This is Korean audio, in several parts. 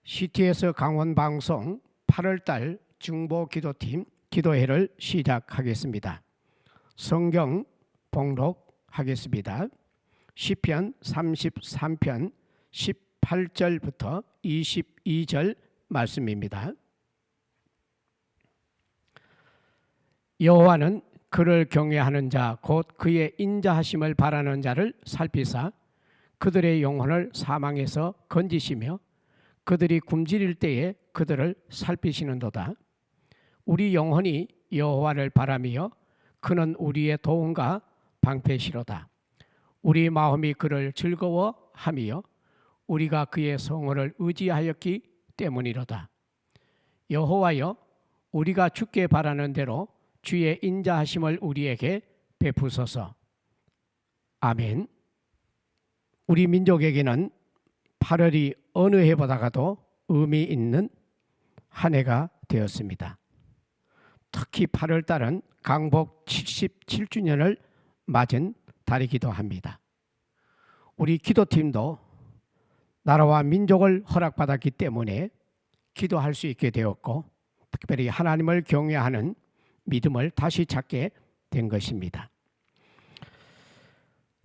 CTS 강원방송 8월달 중보기도팀 기도회를 시작하겠습니다. 성경 봉독하겠습니다. 시편 33편 18절부터 22절 말씀입니다. 여호와는 그를 경외하는 자 곧 그의 인자하심을 바라는 자를 살피사 그들의 영혼을 사망에서 건지시며 그들이 굶주릴 때에 그들을 살피시는도다. 우리 영혼이 여호와를 바라며 그는 우리의 도움과 방패시로다. 우리 마음이 그를 즐거워하며 우리가 그의 성호를 의지하였기 때문이로다. 여호와여, 우리가 주께 바라는 대로 주의 인자하심을 우리에게 베푸소서. 아멘. 우리 민족에게는 8월이 어느 해보다가도 의미 있는 한 해가 되었습니다. 특히 8월 달은 강복 77주년을 맞은 달이기도 합니다. 우리 기도팀도 나라와 민족을 허락받았기 때문에 기도할 수 있게 되었고, 특별히 하나님을 경외하는 믿음을 다시 찾게 된 것입니다.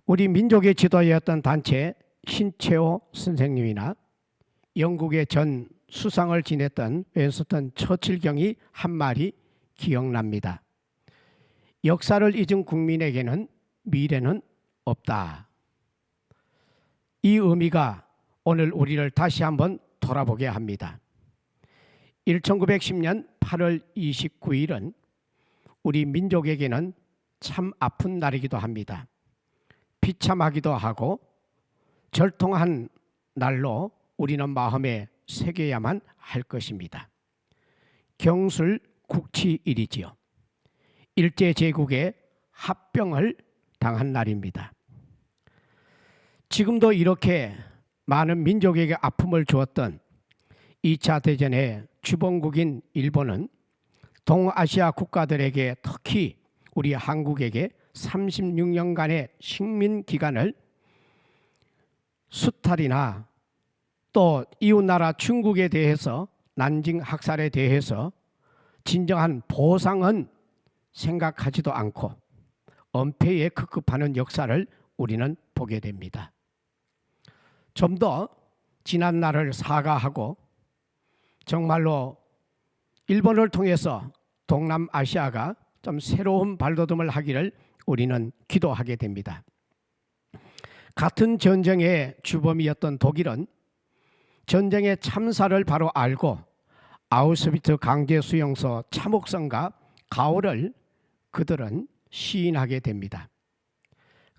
우리 민족의 지도자였던 단체 신채호 선생님이나 영국의 전 수상을 지냈던 윈스턴 처칠경이 한 말이 기억납니다. 역사를 잊은 국민에게는 미래는 없다. 이 의미가 오늘 우리를 다시 한번 돌아보게 합니다. 1910년 8월 29일은 우리 민족에게는 참 아픈 날이기도 합니다. 비참하기도 하고 절통한 날로 우리는 마음에 새겨야만 할 것입니다. 경술 국치일이지요. 일제제국의 합병을 당한 날입니다. 지금도 이렇게 많은 민족에게 아픔을 주었던 2차 대전의 주범국인 일본은 동아시아 국가들에게, 특히 우리 한국에게 36년간의 식민기간을 수탈이나 또 이웃나라 중국에 대해서 난징 학살에 대해서 진정한 보상은 생각하지도 않고 은폐에 급급하는 역사를 우리는 보게 됩니다. 좀 더 지난 날을 사과하고 정말로 일본을 통해서 동남아시아가 좀 새로운 발돋움을 하기를 우리는 기도하게 됩니다. 같은 전쟁의 주범이었던 독일은 전쟁의 참사를 바로 알고 아우슈비츠 강제수용소 참혹성과 가오를 그들은 시인하게 됩니다.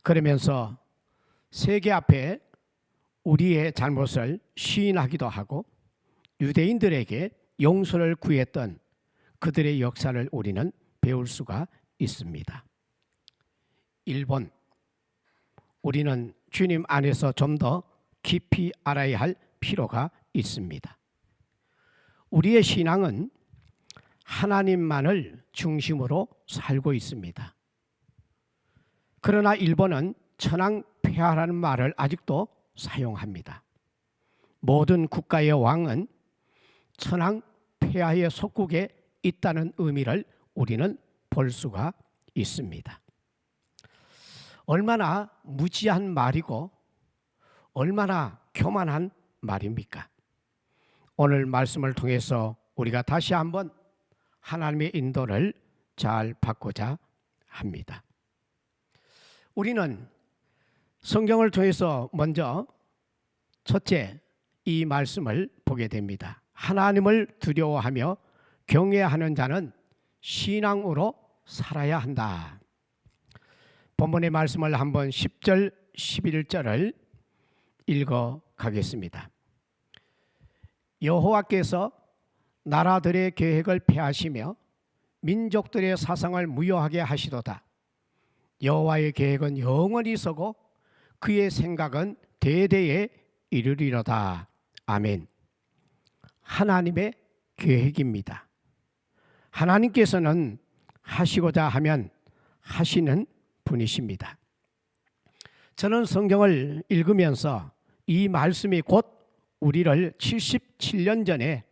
그러면서 세계 앞에 우리의 잘못을 시인하기도 하고 유대인들에게 용서를 구했던 그들의 역사를 우리는 배울 수가 있습니다. 일본, 우리는 주님 안에서 좀 더 깊이 알아야 할 필요가 있습니다. 우리의 신앙은 하나님만을 중심으로 살고 있습니다. 그러나 일본은 천황폐하라는 말을 아직도 사용합니다. 모든 국가의 왕은 천황폐하의 속국에 있다는 의미를 우리는 볼 수가 있습니다. 얼마나 무지한 말이고 얼마나 교만한 말입니까? 오늘 말씀을 통해서 우리가 다시 한번 하나님의 인도를 잘 받고자 합니다. 우리는 성경을 통해서 먼저 첫째 이 말씀을 보게 됩니다. 하나님을 두려워하며 경외하는 자는 신앙으로 살아야 한다. 본문의 말씀을 한번 10절 11절을 읽어 가겠습니다. 여호와께서 나라들의 계획을 폐하시며 민족들의 사상을 무효하게 하시도다. 여호와의 계획은 영원히 서고 그의 생각은 대대에 이르리로다. 아멘. 하나님의 계획입니다. 하나님께서는 하시고자 하면 하시는 분이십니다. 저는 성경을 읽으면서 이 말씀이 곧 우리를 77년 전에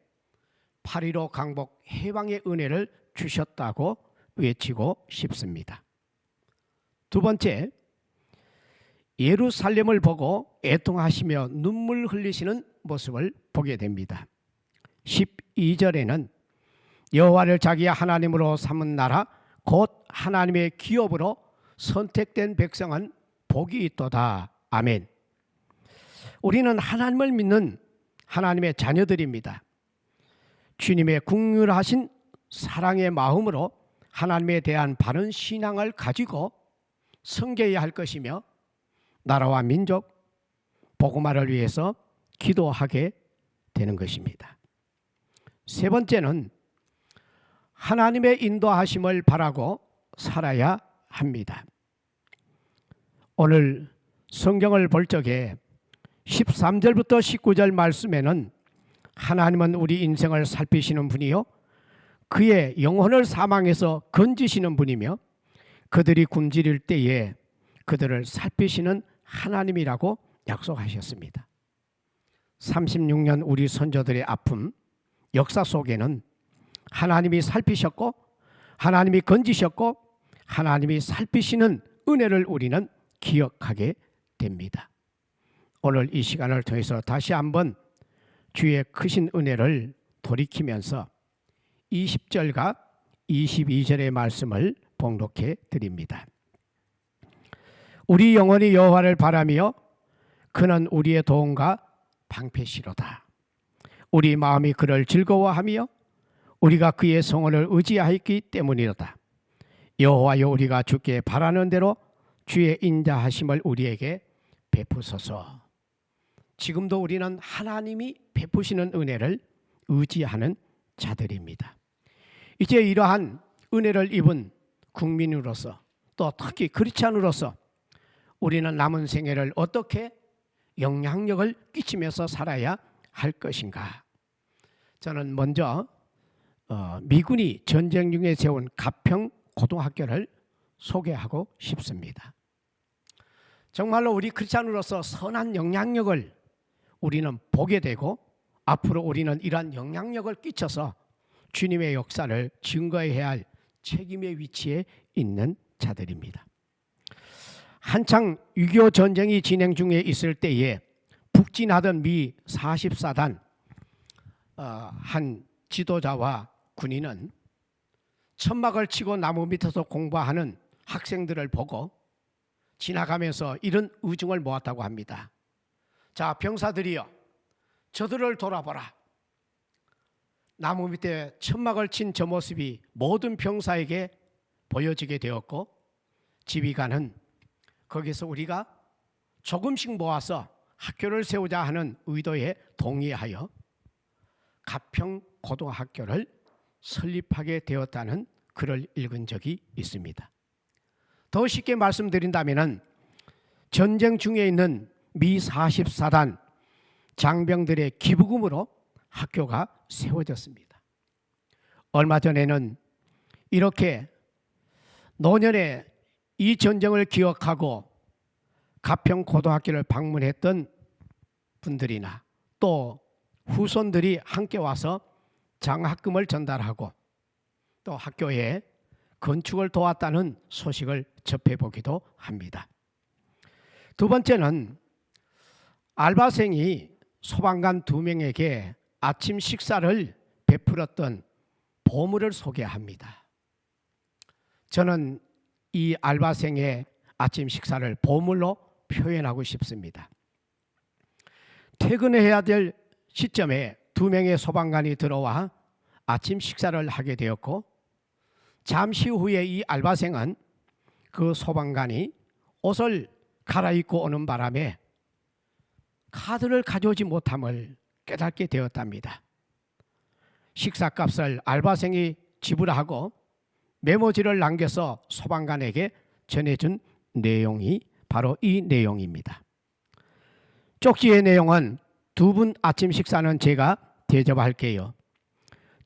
8.15 강복 해방의 은혜를 주셨다고 외치고 싶습니다. 두 번째, 예루살렘을 보고 애통하시며 눈물 흘리시는 모습을 보게 됩니다. 12절에는 여호와를 자기 하나님으로 삼은 나라 곧 하나님의 기업으로 선택된 백성은 복이 있도다. 아멘. 우리는 하나님을 믿는 하나님의 자녀들입니다. 주님의 긍휼하신 사랑의 마음으로 하나님에 대한 바른 신앙을 가지고 섬겨야 할 것이며 나라와 민족, 복음화를 위해서 기도하게 되는 것입니다. 세 번째는 하나님의 인도하심을 바라고 살아야 합니다. 오늘 성경을 볼 적에 13절부터 19절 말씀에는 하나님은 우리 인생을 살피시는 분이요 그의 영혼을 사망에서 건지시는 분이며 그들이 굶주릴 때에 그들을 살피시는 하나님이라고 약속하셨습니다. 36년 우리 선조들의 아픔 역사 속에는 하나님이 살피셨고 하나님이 건지셨고 하나님이 살피시는 은혜를 우리는 기억하게 됩니다. 오늘 이 시간을 통해서 다시 한번 주의 크신 은혜를 돌이키면서 20절과 22절의 말씀을 봉독해 드립니다. 우리 영혼이 여호와를 바라며 그는 우리의 도움과 방패시로다. 우리 마음이 그를 즐거워하며 우리가 그의 성원을 의지하였기 때문이로다. 여호와여 우리가 주께 바라는 대로 주의 인자하심을 우리에게 베푸소서. 지금도 우리는 하나님이 베푸시는 은혜를 의지하는 자들입니다. 이제 이러한 은혜를 입은 국민으로서 또 특히 크리스찬으로서 우리는 남은 생애를 어떻게 영향력을 끼치면서 살아야 할 것인가? 저는 먼저 미군이 전쟁 중에 세운 가평 고등학교를 소개하고 싶습니다. 정말로 우리 크리스찬으로서 선한 영향력을 우리는 보게 되고 앞으로 우리는 이러한 영향력을 끼쳐서 주님의 역사를 증거해야 할 책임의 위치에 있는 자들입니다. 한창 6.25 전쟁이 진행 중에 있을 때에 북진하던 미 44단 한 지도자와 군인은 천막을 치고 나무 밑에서 공부하는 학생들을 보고 지나가면서 이런 의중을 모았다고 합니다. 자, 병사들이여, 저들을 돌아보라. 나무 밑에 천막을 친 저 모습이 모든 병사에게 보여지게 되었고 지휘관은 거기서 우리가 조금씩 모아서 학교를 세우자 하는 의도에 동의하여 가평 고등학교를 설립하게 되었다는 글을 읽은 적이 있습니다. 더 쉽게 말씀드린다면 전쟁 중에 있는 미 44단 장병들의 기부금으로 학교가 세워졌습니다. 얼마 전에는 이렇게 노년에 이 전쟁을 기억하고 가평 고등학교를 방문했던 분들이나 또 후손들이 함께 와서 장학금을 전달하고 또 학교에 건축을 도왔다는 소식을 접해보기도 합니다. 두 번째는 알바생이 소방관 2명에게 아침 식사를 베풀었던 보물을 소개합니다. 저는 이 알바생의 아침 식사를 보물로 표현하고 싶습니다. 퇴근해야 될 시점에 2명의 소방관이 들어와 아침 식사를 하게 되었고 잠시 후에 이 알바생은 그 소방관이 옷을 갈아입고 오는 바람에 카드를 가져오지 못함을 깨닫게 되었답니다. 식사값을 알바생이 지불하고 메모지를 남겨서 소방관에게 전해준 내용이 바로 이 내용입니다. 쪽지의 내용은 2분 아침 식사는 제가 대접할게요.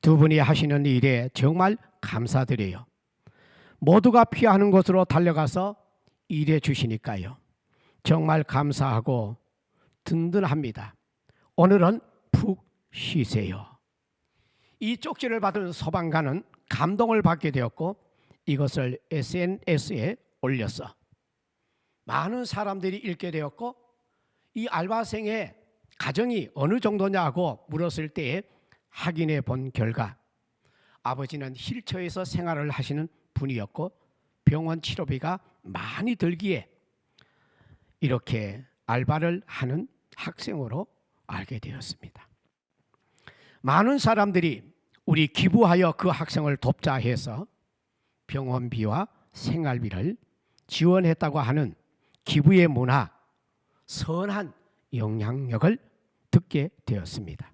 2분이 하시는 일에 정말 감사드려요. 모두가 피하는 곳으로 달려가서 일해 주시니까요. 정말 감사하고 든든합니다. 오늘은 푹 쉬세요. 이 쪽지를 받은 서방가는 감동을 받게 되었고 이것을 SNS에 올렸어. 많은 사람들이 읽게 되었고 이 알바생의 가정이 어느 정도냐고 물었을 때에 확인해 본 결과 아버지는 휠체어에서 생활을 하시는 분이었고 병원 치료비가 많이 들기에 이렇게 알바를 하는 학생으로 알게 되었습니다. 많은 사람들이 우리 기부하여 그 학생을 돕자 해서 병원비와 생활비를 지원했다고 하는 기부의 문화, 선한 영향력을 듣게 되었습니다.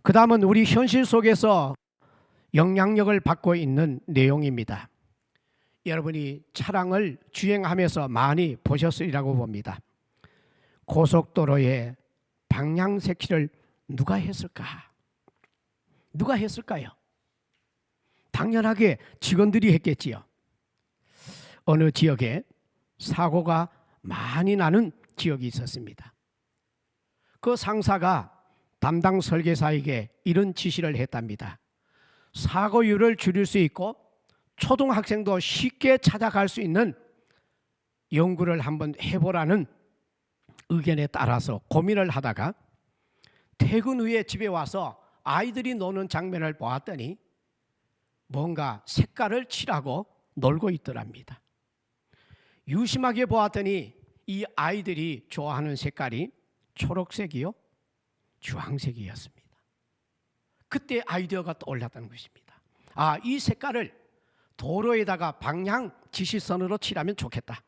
그 다음은 우리 현실 속에서 영향력을 받고 있는 내용입니다. 여러분이 차량을 주행하면서 많이 보셨으리라고 봅니다. 고속도로에 방향제키를 누가 했을까? 누가 했을까요? 당연하게 직원들이 했겠지요. 어느 지역에 사고가 많이 나는 지역이 있었습니다. 그 상사가 담당 설계사에게 이런 지시를 했답니다. 사고율을 줄일 수 있고 초등학생도 쉽게 찾아갈 수 있는 연구를 한번 해보라는 의견에 따라서 고민을 하다가 퇴근 후에 집에 와서 아이들이 노는 장면을 보았더니 뭔가 색깔을 칠하고 놀고 있더랍니다. 유심하게 보았더니 이 아이들이 좋아하는 색깔이 초록색이요, 주황색이었습니다. 그때 아이디어가 떠올랐다는 것입니다. 이 색깔을 도로에다가 방향 지시선으로 칠하면 좋겠다.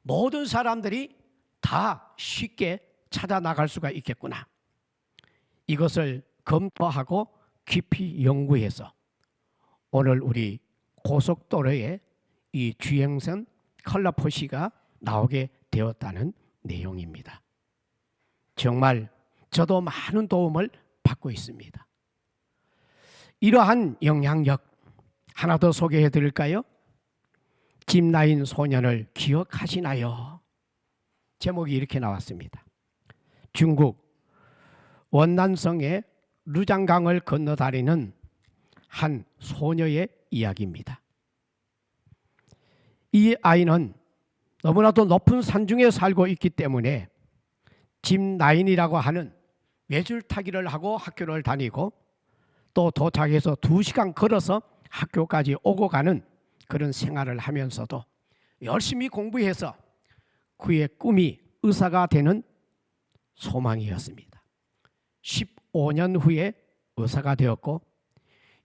모든 사람들이 다 쉽게 찾아 나갈 수가 있겠구나. 이것을 검토하고 깊이 연구해서 오늘 우리 고속도로에 이 주행선 컬러 표시가 나오게 되었다는 내용입니다. 정말 저도 많은 도움을 받고 있습니다. 이러한 영향력 하나 더 소개해 드릴까요? 짚라인 소년을 기억하시나요? 제목이 이렇게 나왔습니다. 중국 원난성의 루장강을 건너다니는 한 소녀의 이야기입니다. 이 아이는 너무나도 높은 산중에 살고 있기 때문에 짚라인이라고 하는 외줄타기를 하고 학교를 다니고 또 도착해서 2시간 걸어서 학교까지 오고 가는 그런 생활을 하면서도 열심히 공부해서 그의 꿈이 의사가 되는 소망이었습니다. 15년 후에 의사가 되었고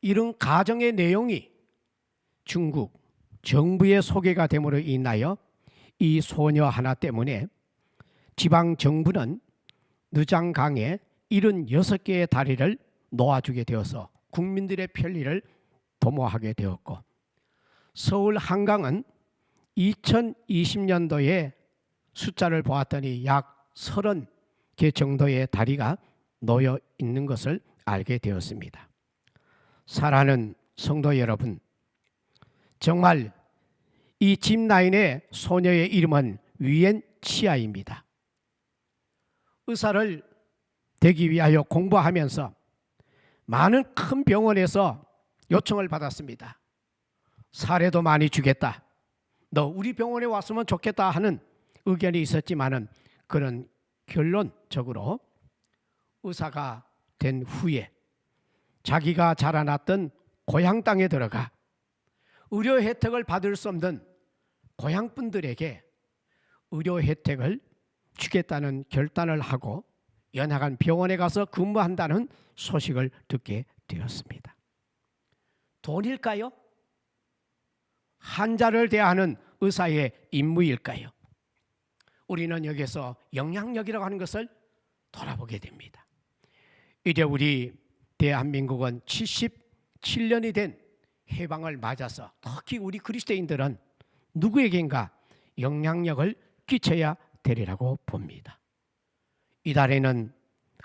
이런 가정의 내용이 중국 정부에 소개가 됨으로 인하여 이 소녀 하나 때문에 지방 정부는 느장강에 76개의 다리를 놓아주게 되어서 국민들의 편리를 도모하게 되었고 서울 한강은 2020년도에 숫자를 보았더니 약 30개 정도의 다리가 놓여 있는 것을 알게 되었습니다. 사랑하는 성도 여러분, 정말 이 짚라인의 소녀의 이름은 위엔치아입니다. 의사를 되기 위하여 공부하면서 많은 큰 병원에서 요청을 받았습니다. 사례도 많이 주겠다. 너 우리 병원에 왔으면 좋겠다 하는 의견이 있었지만은 그런 결론적으로 의사가 된 후에 자기가 자라났던 고향 땅에 들어가 의료 혜택을 받을 수 없는 고향 분들에게 의료 혜택을 주겠다는 결단을 하고 연합한 병원에 가서 근무한다는 소식을 듣게 되었습니다. 돈일까요? 환자를 대하는 의사의 임무일까요? 우리는 여기서 영향력이라고 하는 것을 돌아보게 됩니다. 이제 우리 대한민국은 77년이 된 해방을 맞아서 특히 우리 그리스도인들은 누구에겐가 영향력을 끼쳐야 되리라고 봅니다. 이달에는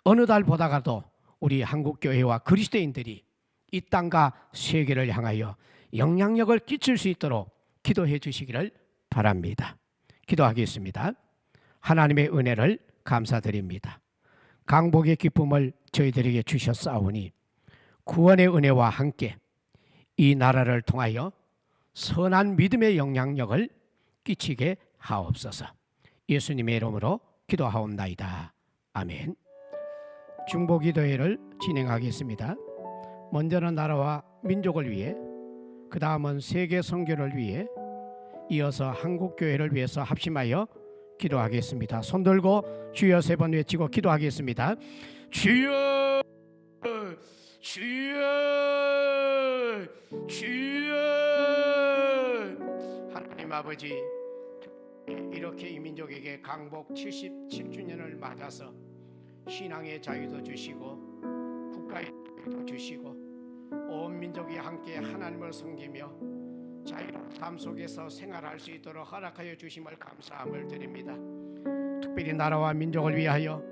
어느 달보다가도 우리 한국교회와 그리스도인들이 이 땅과 세계를 향하여 영향력을 끼칠 수 있도록 기도해 주시기를 바랍니다. 기도하겠습니다. 하나님의 은혜를 감사드립니다. 강복의 기쁨을 저희들에게 주셨사오니 구원의 은혜와 함께 이 나라를 통하여 선한 믿음의 영향력을 끼치게 하옵소서. 예수님의 이름으로 기도하옵나이다. 아멘. 중보기도회를 진행하겠습니다. 먼저는 나라와 민족을 위해, 그 다음은 세계 선교를 위해, 이어서 한국교회를 위해서 합심하여 기도하겠습니다. 손 들고 주여 3번 외치고 기도하겠습니다. 주여, 주여, 주여. 하나님 아버지, 이렇게 이 민족에게 강복 77주년을 맞아서 신앙의 자유도 주시고 국가의 자유도 주시고 온 민족이 함께 하나님을 섬기며 자유로운 삶 속에서 생활할 수 있도록 허락하여 주심을 감사함을 드립니다. 특별히 나라와 민족을 위하여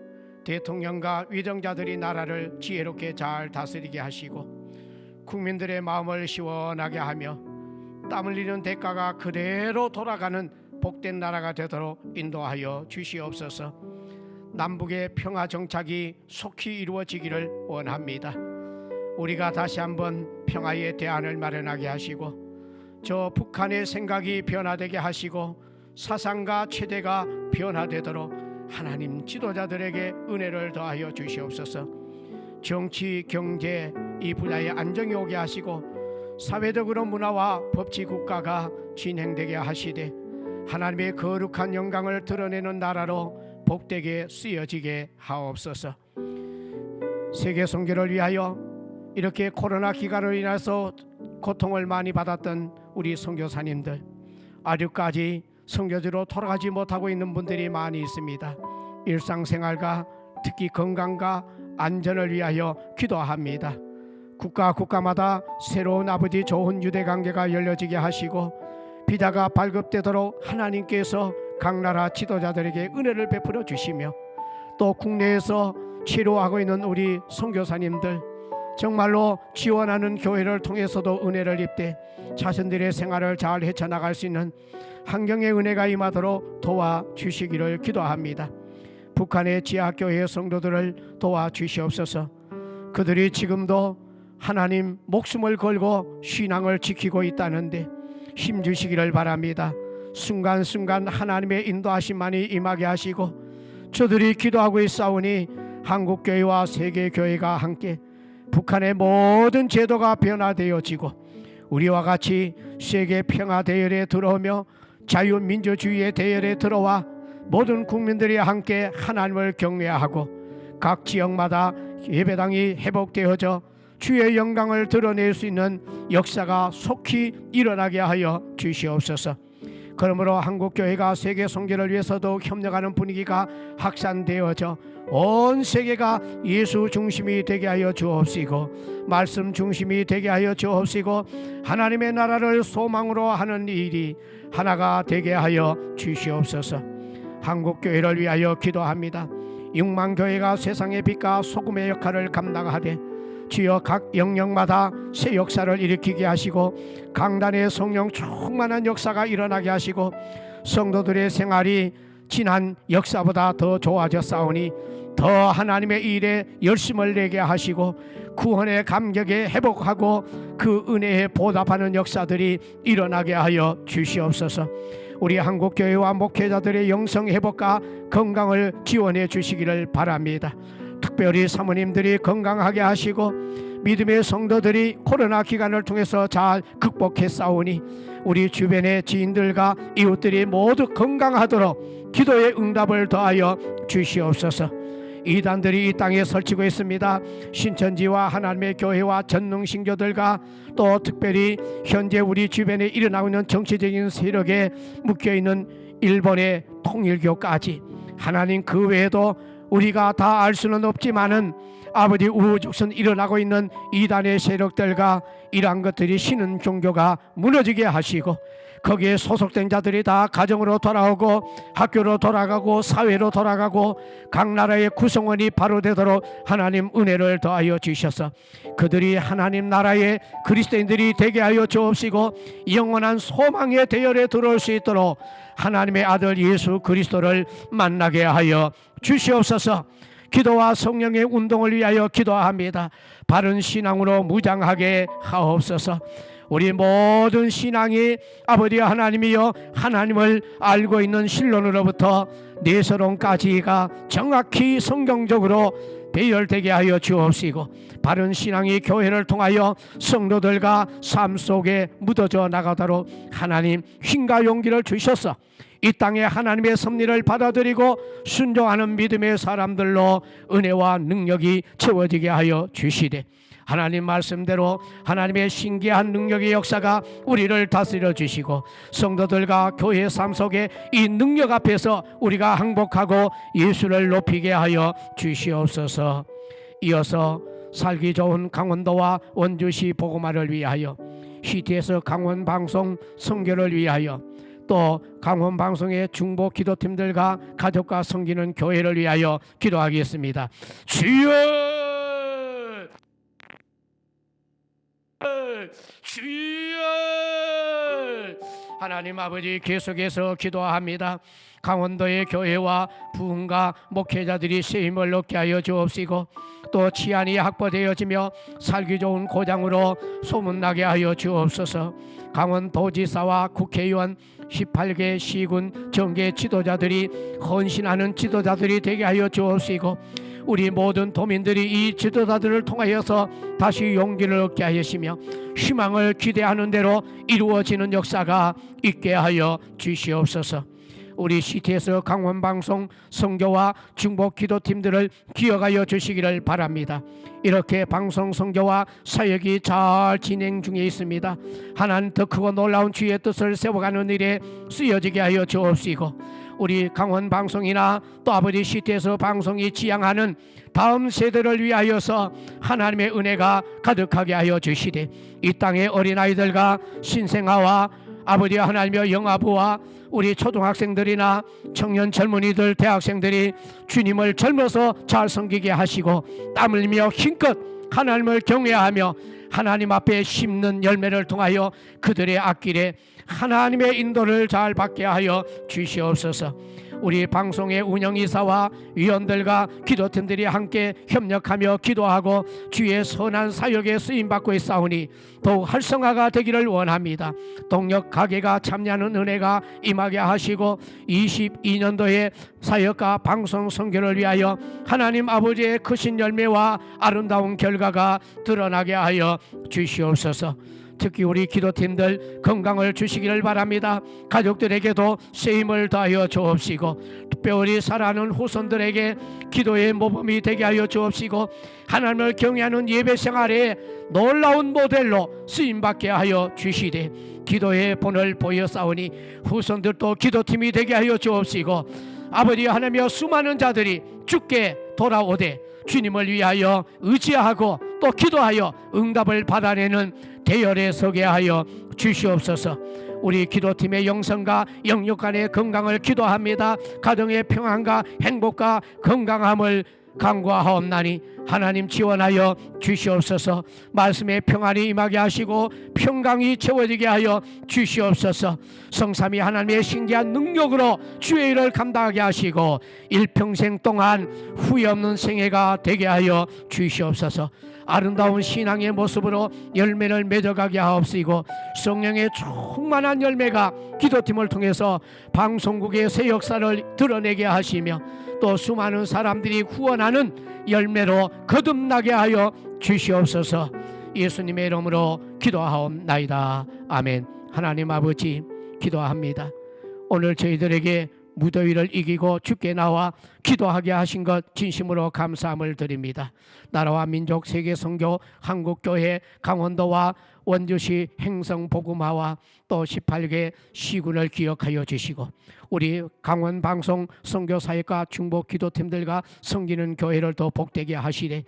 대통령과 위정자들이 나라를 지혜롭게 잘 다스리게 하시고 국민들의 마음을 시원하게 하며 땀 흘리는 대가가 그대로 돌아가는 복된 나라가 되도록 인도하여 주시옵소서. 남북의 평화 정착이 속히 이루어지기를 원합니다. 우리가 다시 한번 평화의 대안을 마련하게 하시고 저 북한의 생각이 변화되게 하시고 사상과 체대가 변화되도록 하나님 지도자들에게 은혜를 더하여 주시옵소서. 정치, 경제 이 분야에 안정이 오게 하시고 사회적으로 문화와 법치 국가가 진행되게 하시되 하나님의 거룩한 영광을 드러내는 나라로 복되게 쓰여지게 하옵소서. 세계 선교를 위하여 이렇게 코로나 기간으로 인해서 고통을 많이 받았던 우리 선교사님들, 아직까지 선교지로 돌아가지 못하고 있는 분들이 많이 있습니다. 일상생활과 특히 건강과 안전을 위하여 기도합니다. 국가마다 새로운 아버지 좋은 유대관계가 열려지게 하시고 비자가 발급되도록 하나님께서 각 나라 지도자들에게 은혜를 베풀어 주시며 또 국내에서 치료하고 있는 우리 선교사님들 정말로 지원하는 교회를 통해서도 은혜를 입되 자신들의 생활을 잘 헤쳐나갈 수 있는 환경의 은혜가 임하도록 도와주시기를 기도합니다. 북한의 지하교회 성도들을 도와주시옵소서. 그들이 지금도 하나님 목숨을 걸고 신앙을 지키고 있다는데 힘주시기를 바랍니다. 순간순간 하나님의 인도하심만이 임하게 하시고 저들이 기도하고 있사오니 한국교회와 세계교회가 함께 북한의 모든 제도가 변화되어지고 우리와 같이 세계 평화 대열에 들어오며 자유민주주의의 대열에 들어와 모든 국민들이 함께 하나님을 경외하고 각 지역마다 예배당이 회복되어져 주의 영광을 드러낼 수 있는 역사가 속히 일어나게 하여 주시옵소서. 그러므로 한국교회가 세계 선교를 위해서도 협력하는 분위기가 확산되어져 온 세계가 예수 중심이 되게 하여 주옵시고 말씀 중심이 되게 하여 주옵시고 하나님의 나라를 소망으로 하는 일이 하나가 되게 하여 주시옵소서. 한국교회를 위하여 기도합니다. 6만 교회가 세상의 빛과 소금의 역할을 감당하되 주여 각 영역마다 새 역사를 일으키게 하시고 강단의 성령 충만한 역사가 일어나게 하시고 성도들의 생활이 지난 역사보다 더 좋아졌사오니 더 하나님의 일에 열심을 내게 하시고 구원의 감격에 회복하고 그 은혜에 보답하는 역사들이 일어나게 하여 주시옵소서. 우리 한국교회와 목회자들의 영성 회복과 건강을 지원해 주시기를 바랍니다. 특별히 사모님들이 건강하게 하시고 믿음의 성도들이 코로나 기간을 통해서 잘 극복했사오니 우리 주변의 지인들과 이웃들이 모두 건강하도록 기도의 응답을 더하여 주시옵소서. 이단들이 이 땅에 설치고 있습니다. 신천지와 하나님의 교회와 전능신교들과 또 특별히 현재 우리 주변에 일어나고 있는 정치적인 세력에 묶여있는 일본의 통일교까지 하나님 그 외에도 우리가 다 알 수는 없지만은 아버지 우후죽순 일어나고 있는 이단의 세력들과 이러한 것들이 신은 종교가 무너지게 하시고 거기에 소속된 자들이 다 가정으로 돌아오고 학교로 돌아가고 사회로 돌아가고 각 나라의 구성원이 바로 되도록 하나님 은혜를 더하여 주셔서 그들이 하나님 나라의 그리스도인들이 되게 하여 주옵시고 영원한 소망의 대열에 들어올 수 있도록 하나님의 아들 예수 그리스도를 만나게 하여 주시옵소서. 기도와 성령의 운동을 위하여 기도합니다. 바른 신앙으로 무장하게 하옵소서. 우리 모든 신앙이 아버지 하나님이여 하나님을 알고 있는 신론으로부터 내서론까지가 정확히 성경적으로 배열되게 하여 주옵시고, 바른 신앙이 교회를 통하여 성도들과 삶 속에 묻어져 나가도록 하나님 힘과 용기를 주셔서 이 땅에 하나님의 섭리를 받아들이고 순종하는 믿음의 사람들로 은혜와 능력이 채워지게 하여 주시되, 하나님 말씀대로 하나님의 신기한 능력의 역사가 우리를 다스려 주시고 성도들과 교회 삶 속에 이 능력 앞에서 우리가 항복하고 예수를 높이게 하여 주시옵소서. 이어서 살기 좋은 강원도와 원주시 복음화를 위하여, CTS 강원방송 선교를 위하여, 또 강원방송의 중보 기도팀들과 가족과 섬기는 교회를 위하여 기도하겠습니다. 주여, 주여. 하나님 아버지, 계속해서 기도합니다. 강원도의 교회와 부흥과 목회자들이 쓰임을 얻게 하여 주옵시고, 또 치안이 확보되어지며 살기 좋은 고장으로 소문나게 하여 주옵소서. 강원도지사와 국회의원, 18개 시군 정계 지도자들이 헌신하는 지도자들이 되게 하여 주옵시고, 우리 모든 도민들이 이 지도자들을 통하여서 다시 용기를 얻게 하시며 희망을 기대하는 대로 이루어지는 역사가 있게 하여 주시옵소서. 우리 CTS 강원방송 선교와 중보 기도팀들을 기억하여 주시기를 바랍니다. 이렇게 방송 선교와 사역이 잘 진행 중에 있습니다. 하나님 더 크고 놀라운 주의 뜻을 세워가는 일에 쓰여지게 하여 주옵시고, 우리 강원방송이나 또 아버지 CTS 방송이 지향하는 다음 세대를 위하여서 하나님의 은혜가 가득하게 하여 주시되, 이 땅의 어린아이들과 신생아와 아버지 하나님의 영아부와 우리 초등학생들이나 청년 젊은이들, 대학생들이 주님을 젊어서 잘 섬기게 하시고 땀 흘리며 힘껏 하나님을 경외하며 하나님 앞에 심는 열매를 통하여 그들의 앞길에 하나님의 인도를 잘 받게 하여 주시옵소서. 우리 방송의 운영이사와 위원들과 기도팀들이 함께 협력하며 기도하고 주의 선한 사역에 쓰임받고 있사오니 더욱 활성화가 되기를 원합니다. 동력 가게가 참여하는 은혜가 임하게 하시고 22년도에 사역과 방송 선교를 위하여 하나님 아버지의 크신 열매와 아름다운 결과가 드러나게 하여 주시옵소서. 특히 우리 기도팀들 건강을 주시기를 바랍니다. 가족들에게도 쓰임을 다하여 주옵시고, 특별히 사랑하는 후손들에게 기도의 모범이 되게 하여 주옵시고, 하나님을 경외하는 예배 생활에 놀라운 모델로 쓰임받게 하여 주시되, 기도의 본을 보여싸우니 후손들도 기도팀이 되게 하여 주옵시고, 아버지 하나님여 수많은 자들이 주께 돌아오되 주님을 위하여 의지하고 또 기도하여 응답을 받아내는 대열에 서게 하여 주시옵소서. 우리 기도팀의 영성과 영육간의 건강을 기도합니다. 가정의 평안과 행복과 건강함을 간구하옵나니 하나님 지원하여 주시옵소서. 말씀의 평안이 임하게 하시고 평강이 채워지게 하여 주시옵소서. 성삼위 하나님의 신기한 능력으로 주의 일을 감당하게 하시고 일평생 동안 후회 없는 생애가 되게 하여 주시옵소서. 아름다운 신앙의 모습으로 열매를 맺어가게 하옵시고 성령의 충만한 열매가 기도팀을 통해서 방송국의 새 역사를 드러내게 하시며 또 수많은 사람들이 구원하는 열매로 거듭나게 하여 주시옵소서. 예수님의 이름으로 기도하옵나이다. 아멘. 하나님 아버지, 기도합니다. 오늘 저희들에게 무더위를 이기고 주께 나와 기도하게 하신 것 진심으로 감사함을 드립니다. 나라와 민족 세계 선교 한국교회 강원도와 원주시 행성복음화와 또 18개 시군을 기억하여 주시고 우리 강원방송 선교사역과 중보 기도팀들과 섬기는 교회를 더 복되게 하시되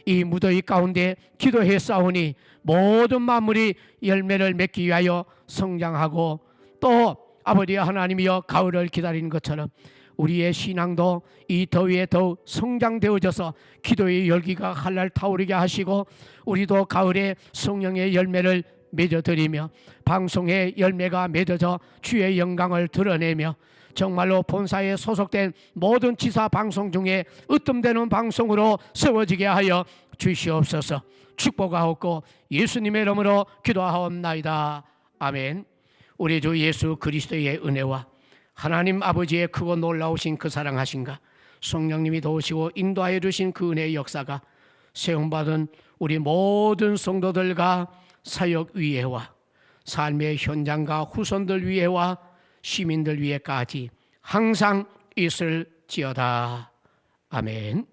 이 무더위 가운데 기도해 싸우니 모든 만물이 열매를 맺기 위하여 성장하고 또 아버지 하나님이여 가을을 기다리는 것처럼 우리의 신앙도 이 더위에 더욱 성장되어져서 기도의 열기가 활활 타오르게 하시고 우리도 가을에 성령의 열매를 맺어드리며 방송의 열매가 맺어져 주의 영광을 드러내며 정말로 본사에 소속된 모든 지사 방송 중에 으뜸되는 방송으로 세워지게 하여 주시옵소서. 축복하옵고 예수님의 이름으로 기도하옵나이다. 아멘. 우리 주 예수 그리스도의 은혜와 하나님 아버지의 크고 놀라우신 그 사랑하신가, 성령님이 도우시고 인도하여 주신 그 은혜의 역사가 세움받은 우리 모든 성도들과 사역 위에와 삶의 현장과 후손들 위에와 시민들 위에까지 항상 있을지어다. 아멘.